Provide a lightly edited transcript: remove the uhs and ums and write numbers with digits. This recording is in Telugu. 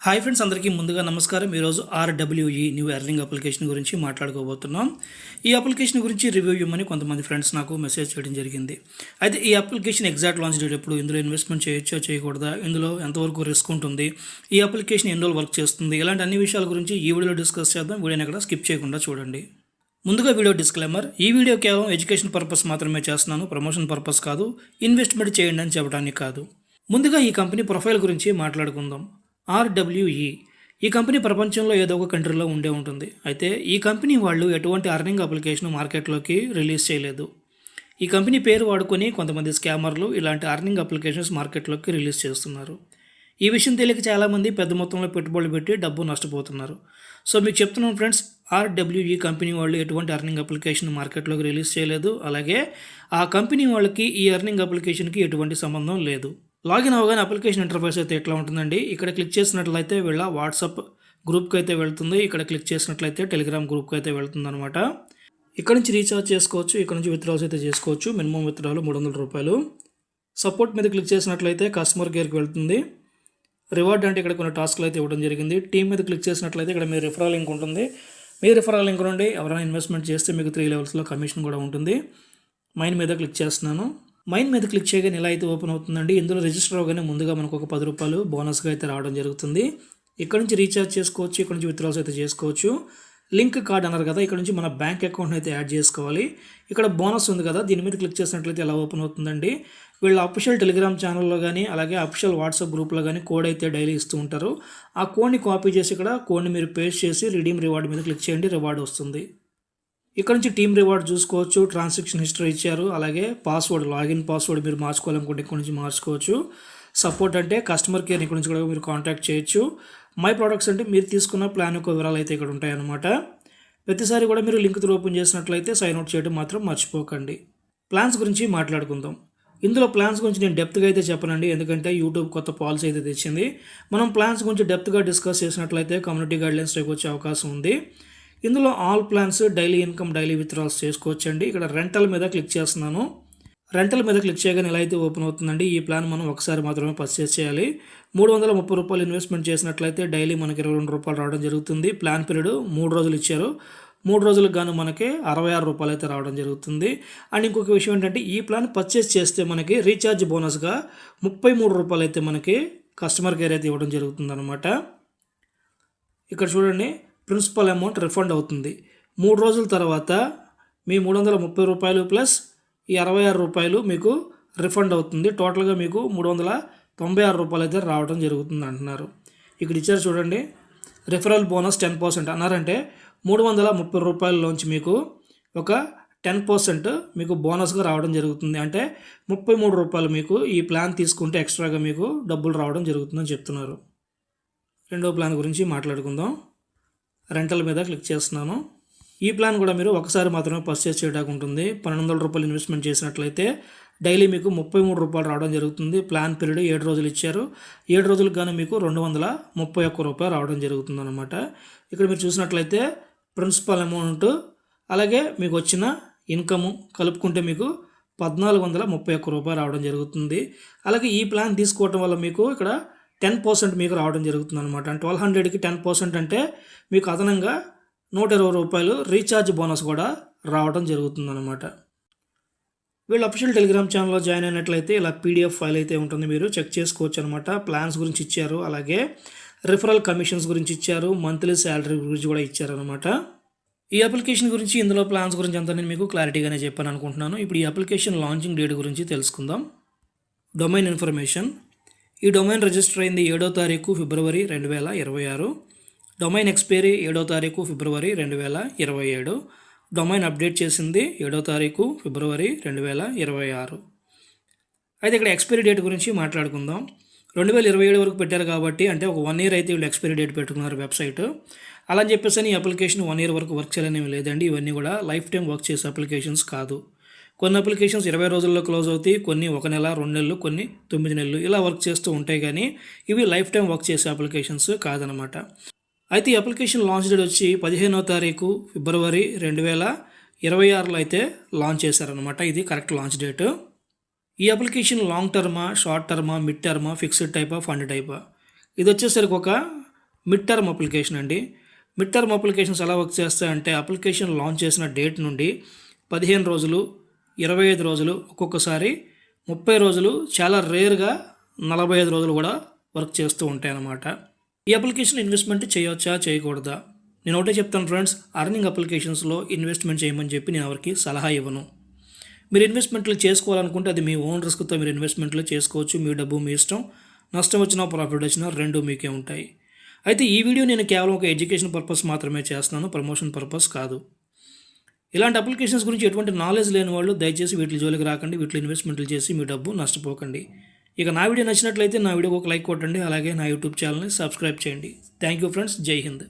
హాయ్ ఫ్రెండ్స్, అందరికీ ముందుగా నమస్కారం. ఈరోజు ఆర్డబ్ల్యూఈ న్యూ ఎర్నింగ్ అప్లికేషన్ గురించి మాట్లాడుకోబోతున్నాం. ఈ అప్లికేషన్ గురించి రివ్యూ ఇవ్వమని కొంతమంది ఫ్రెండ్స్ నాకు మెసేజ్ చేయడం జరిగింది. అయితే ఈ అప్లికేషన్ ఎగ్జాక్ట్ లాంచ్ డేట్ ఎప్పుడు, ఇందులో ఇన్వెస్ట్మెంట్ చేయొచ్చా చేయకూడదా, ఇందులో ఎంతవరకు రిస్క్ ఉంటుంది, ఈ అప్లికేషన్ ఎన్ని రోజులు వర్క్ చేస్తుంది, ఇలాంటి అన్ని విషయాల గురించి ఈ వీడియోలో డిస్కస్ చేద్దాం. వీడియోని ఎక్కడ స్కిప్ చేయకుండా చూడండి. ముందుగా వీడియో డిస్క్లైమర్: ఈ వీడియో కేవలం ఎడ్యుకేషన్ పర్పస్ మాత్రమే చేస్తున్నాను, ప్రమోషన్ పర్పస్ కాదు, ఇన్వెస్ట్మెంట్ చేయండి అని చెప్పడానికి కాదు. ముందుగా ఈ కంపెనీ ప్రొఫైల్ గురించి మాట్లాడుకుందాం. ఆర్డబ్ల్యూఈ ఈ కంపెనీ ప్రపంచంలో ఏదో ఒక కంట్రీలో ఉండే ఉంటుంది. అయితే ఈ కంపెనీ వాళ్ళు ఎటువంటి అర్నింగ్ అప్లికేషన్ మార్కెట్లోకి రిలీజ్ చేయలేదు. ఈ కంపెనీ పేరు వాడుకొని కొంతమంది స్కామర్లు ఇలాంటి అర్నింగ్ అప్లికేషన్స్ మార్కెట్లోకి రిలీజ్ చేస్తున్నారు. ఈ విషయం తెలియక చాలామంది పెద్ద మొత్తంలో పెట్టుబడులు పెట్టి డబ్బు నష్టపోతున్నారు. సో మీకు చెప్తున్నాను ఫ్రెండ్స్, ఆర్డబ్ల్యూఈ కంపెనీ వాళ్ళు ఎటువంటి అర్నింగ్ అప్లికేషన్ మార్కెట్లోకి రిలీజ్ చేయలేదు. అలాగే ఆ కంపెనీ వాళ్ళకి ఈ అర్నింగ్ అప్లికేషన్కి ఎటువంటి సంబంధం లేదు. లాగిన్ అవగానే అప్లికేషన్ ఇంటర్ఫేస్ అయితే ఎట్లా ఉంటుందండి, ఇక్కడ క్లిక్ చేసినట్లయితే వీళ్ళ వాట్సాప్ గ్రూప్కి అయితే వెళ్తుంది. ఇక్కడ క్లిక్ చేసినట్లయితే టెలిగ్రామ్ గ్రూప్కి అయితే వెళ్తుంది అనమాట. ఇక్కడ నుంచి రీఛార్జ్ చేసుకోవచ్చు, ఇక్కడ నుంచి విత్డ్రాల్స్ అయితే చేసుకోవచ్చు. Minimum withdrawal $300. సపోర్ట్ మీద క్లిక్ చేసినట్లయితే కస్టమర్ కేర్కి వెళ్తుంది. రివార్డ్ అంటే ఇక్కడ కొన్ని టాస్క్లు అయితే ఇవ్వడం జరిగింది. టీమ్ మీద క్లిక్ చేసినట్లయితే ఇక్కడ మీ రిఫరల్ లింక్ ఉంటుంది. మీ రిఫరల్ లింక్ నుండి ఎవరైనా ఇన్వెస్ట్మెంట్ చేస్తే మీకు 3 లెవెల్స్లో కమిషన్ కూడా ఉంటుంది. మైన్ మీద క్లిక్ చేస్తున్నాను. మైన్ మీద క్లిక్ చేయగానే ఇలా అయితే ఓపెన్ అవుతుందండి. ఇందులో రిజిస్టర్ అవగానే ముందుగా మనకు ఒక $10 బోనస్గా అయితే రావడం జరుగుతుంది. ఇక్కడ నుంచి రీఛార్జ్ చేసుకోవచ్చు, ఇక్కడ నుంచి విత్డ్రాల్స్ అయితే చేసుకోవచ్చు. లింక్ కార్డ్ అన్నారు కదా, ఇక్కడ నుంచి మన బ్యాంక్ అకౌంట్ని అయితే యాడ్ చేసుకోవాలి. ఇక్కడ బోనస్ ఉంది కదా, దీని మీద క్లిక్ చేసినట్లయితే ఎలా ఓపెన్ అవుతుందండి. వీళ్ళ అఫిషియల్ టెలిగ్రామ్ ఛానల్లో కానీ అలాగే అఫిషియల్ వాట్సాప్ గ్రూప్లో కానీ కోడ్ అయితే డైలీ ఇస్తూ ఉంటారు. ఆ కోడ్ని కాపీ చేసి ఇక్కడ కోడ్ని మీరు పేస్ట్ చేసి రిడీమ్ రివార్డ్ మీద క్లిక్ చేయండి, రివార్డ్ వస్తుంది. ఇక్కడ నుంచి టీమ్ రివార్డ్ చూసుకోవచ్చు, ట్రాన్సాక్షన్ హిస్టరీ ఇచ్చారు, అలాగే పాస్వర్డ్, లాగిన్ పాస్వర్డ్ మీరు మార్చుకోవాలనుకుంటే ఇక్కడ నుంచి మార్చుకోవచ్చు. సపోర్ట్ అంటే కస్టమర్ కేర్, ఇక్కడ నుంచి కూడా మీరు కాంటాక్ట్ చేయొచ్చు. మై ప్రొడక్ట్స్ అంటే మీరు తీసుకున్న ప్లాన్ యొక్క వివరాలు అయితే ఇక్కడ ఉంటాయన్నమాట. ప్రతిసారి కూడా మీరు లింక్ త్రూ ఓపెన్ చేసినట్లయితే సైన్ అవుట్ చేయడం మాత్రం మర్చిపోకండి. ప్లాన్స్ గురించి మాట్లాడుకుందాం. ఇందులో ప్లాన్స్ గురించి నేను డెప్త్గా అయితే చెప్పనండి, ఎందుకంటే యూట్యూబ్ కొత్త పాలసీ అయితే తెచ్చింది. మనం ప్లాన్స్ గురించి డెప్త్గా డిస్కస్ చేసినట్లయితే కమ్యూనిటీ గైడ్లైన్స్ వచ్చే అవకాశం ఉంది. ఇందులో all plans daily income, daily withdrawals చేసుకోవచ్చండి. ఇక్కడ రెంటల్ మీద క్లిక్ చేస్తున్నాను. రెంటల్ మీద క్లిక్ చేయగానే ఎలా అయితే ఓపెన్ అవుతుందండి. ఈ ప్లాన్ మనం ఒకసారి మాత్రమే పర్చేస్ చేయాలి. $330 ఇన్వెస్ట్మెంట్ చేసినట్లయితే డైలీ మనకి $22 రావడం జరుగుతుంది. ప్లాన్ పీరియడ్ 3 రోజులు ఇచ్చారు. 3 రోజులకు గాను మనకి $66 అయితే రావడం జరుగుతుంది. అండ్ ఇంకొక విషయం ఏంటంటే, ఈ ప్లాన్ పర్చేస్ చేస్తే మనకి రీఛార్జ్ బోనస్గా $33 అయితే మనకి కస్టమర్ కేర్ అయితే ఇవ్వడం జరుగుతుంది అనమాట. ఇక్కడ చూడండి, ప్రిన్సిపల్ అమౌంట్ రిఫండ్ అవుతుంది. 3 రోజుల తర్వాత మీ $330 ప్లస్ ఈ $66 మీకు రిఫండ్ అవుతుంది. టోటల్గా మీకు $396 అయితే రావడం జరుగుతుంది అంటున్నారు. ఇక్కడ ఇచ్చారు చూడండి, రిఫరల్ బోనస్ 10% అన్నారంటే $330లోంచి మీకు ఒక 10% మీకు బోనస్గా రావడం జరుగుతుంది. అంటే $33 మీకు ఈ ప్లాన్ తీసుకుంటే ఎక్స్ట్రాగా మీకు డబ్బులు రావడం జరుగుతుందని చెప్తున్నారు. రెండో ప్లాన్ గురించి మాట్లాడుకుందాం. రెంటల్ మీద క్లిక్ చేస్తున్నాను. ఈ ప్లాన్ కూడా మీరు ఒకసారి మాత్రమే పర్చేస్ చేయడానికి ఉంటుంది. $1200 ఇన్వెస్ట్మెంట్ చేసినట్లయితే డైలీ మీకు $33 రావడం జరుగుతుంది. ప్లాన్ పీరియడ్ 7 రోజులు ఇచ్చారు. 7 రోజులకు గాను మీకు $231 రావడం జరుగుతుంది అనమాట. ఇక్కడ మీరు చూసినట్లయితే ప్రిన్సిపల్ అమౌంట్ అలాగే మీకు వచ్చిన ఇన్కమ్ కలుపుకుంటే మీకు $1431 రావడం జరుగుతుంది. అలాగే ఈ ప్లాన్ తీసుకోవటం వల్ల మీకు ఇక్కడ 10% మీకు రావడం జరుగుతుంది అనమాట. 1200కి 10% అంటే మీకు అదనంగా $120 రీఛార్జ్ బోనస్ కూడా రావడం జరుగుతుంది అనమాట. వీళ్ళు అఫిషియల్ టెలిగ్రామ్ ఛానల్లో జాయిన్ అయినట్లయితే ఇలా PDF ఫైల్ అయితే ఉంటుంది, మీరు చెక్ చేసుకోవచ్చు అనమాట. ప్లాన్స్ గురించి ఇచ్చారు, అలాగే రిఫరల్ కమిషన్స్ గురించి ఇచ్చారు, మంత్లీ శాలరీ గురించి కూడా ఇచ్చారనమాట. ఈ అప్లికేషన్ గురించి, ఇందులో ప్లాన్స్ గురించి అంతా నేను మీకు క్లారిటీగానే చెప్పాను అనుకుంటున్నాను. ఇప్పుడు ఈ అప్లికేషన్ లాంచింగ్ డేట్ గురించి తెలుసుకుందాం. డొమైన్ ఇన్ఫర్మేషన్: ఈ డొమైన్ రిజిస్టర్ అయింది 7వ తారీఖు ఫిబ్రవరి 2026. డొమైన్ ఎక్స్పైరీ 7వ తారీఖు ఫిబ్రవరి 2027. డొమైన్ అప్డేట్ చేసింది 7వ తారీఖు ఫిబ్రవరి 2026. అయితే ఇక్కడ ఎక్స్పైరీ డేట్ గురించి మాట్లాడుకుందాం. 2027 వరకు పెట్టారు కాబట్టి, అంటే ఒక 1 year అయితే వీళ్ళు ఎక్స్పైరీ డేట్ పెట్టుకున్నారు వెబ్సైట్. అలా అని చెప్పేసి ఈ అప్లికేషన్ 1 year వరకు వర్క్ చేయాలనేవి లేదండి. ఇవన్నీ కూడా లైఫ్ టైం వర్క్ చేసే అప్లికేషన్స్ కాదు. కొన్ని అప్లికేషన్స్ 20 రోజుల్లో క్లోజ్ అవుతాయి, కొన్ని 1 నెల, 2 నెలలు, కొన్ని 9 నెలలు ఇలా వర్క్ చేస్తూ ఉంటాయి. కానీ ఇవి లైఫ్ టైం వర్క్ చేసే అప్లికేషన్స్ కాదనమాట. అయితే ఈ అప్లికేషన్ లాంచ్ డేట్ వచ్చి 15వ తారీఖు ఫిబ్రవరి 2026లో అయితే లాంచ్ చేశారనమాట. ఇది కరెక్ట్ లాంచ్ డేట్. ఈ అప్లికేషన్ లాంగ్ టర్మా, షార్ట్ టర్మా, మిడ్ టర్మా, ఫిక్స్డ్ టైపా, ఫండ్ టైపా, ఇది వచ్చేసరికి ఒక మిడ్ టర్మ్ అప్లికేషన్ అండి. మిడ్ టర్మ్ అప్లికేషన్స్ ఎలా వర్క్ చేస్తాయంటే అప్లికేషన్ లాంచ్ చేసిన డేట్ నుండి 15 రోజులు, 25 రోజులు, ఒక్కొక్కసారి 30 రోజులు, చాలా రేర్గా 45 రోజులు కూడా వర్క్ చేస్తూ ఉంటాయి అన్నమాట. ఈ అప్లికేషన్ ఇన్వెస్ట్మెంట్ చేయవచ్చా చేయకూడదా? నేను ఒకటే చెప్తాను ఫ్రెండ్స్, అర్నింగ్ అప్లికేషన్స్లో ఇన్వెస్ట్మెంట్ చేయమని చెప్పి నేను ఎవరికి సలహా ఇవ్వను. మీరు ఇన్వెస్ట్మెంట్లు చేసుకోవాలనుకుంటే అది మీ ఓన్ రిస్క్తో మీరు ఇన్వెస్ట్మెంట్లు చేసుకోవచ్చు. మీ డబ్బు మీ ఇష్టం. నష్టం వచ్చినా ప్రాఫిట్ వచ్చినా రెండు మీకే ఉంటాయి. అయితే ఈ వీడియో నేను కేవలం ఒక ఎడ్యుకేషన్ పర్పస్ మాత్రమే చేస్తున్నాను, ప్రమోషన్ పర్పస్ కాదు. ఇలాంటి అప్లికేషన్స్ గురించి ఎటువంటి నాలెడ్జ్ లేని వాళ్ళు దయచేసి వీటి జోలికి రాకండి. వీటిలో ఇన్వెస్ట్మెంట్లు చేసి మీ డబ్బు నష్టపోకండి. ఇక నా వీడియో నచ్చినట్లయితే నా వీడియోకి ఒక లైక్ కొట్టండి. అలాగే నా యూట్యూబ్ ఛానల్ని సబ్స్క్రైబ్ చేయండి. Thank you friends. జై హింద్.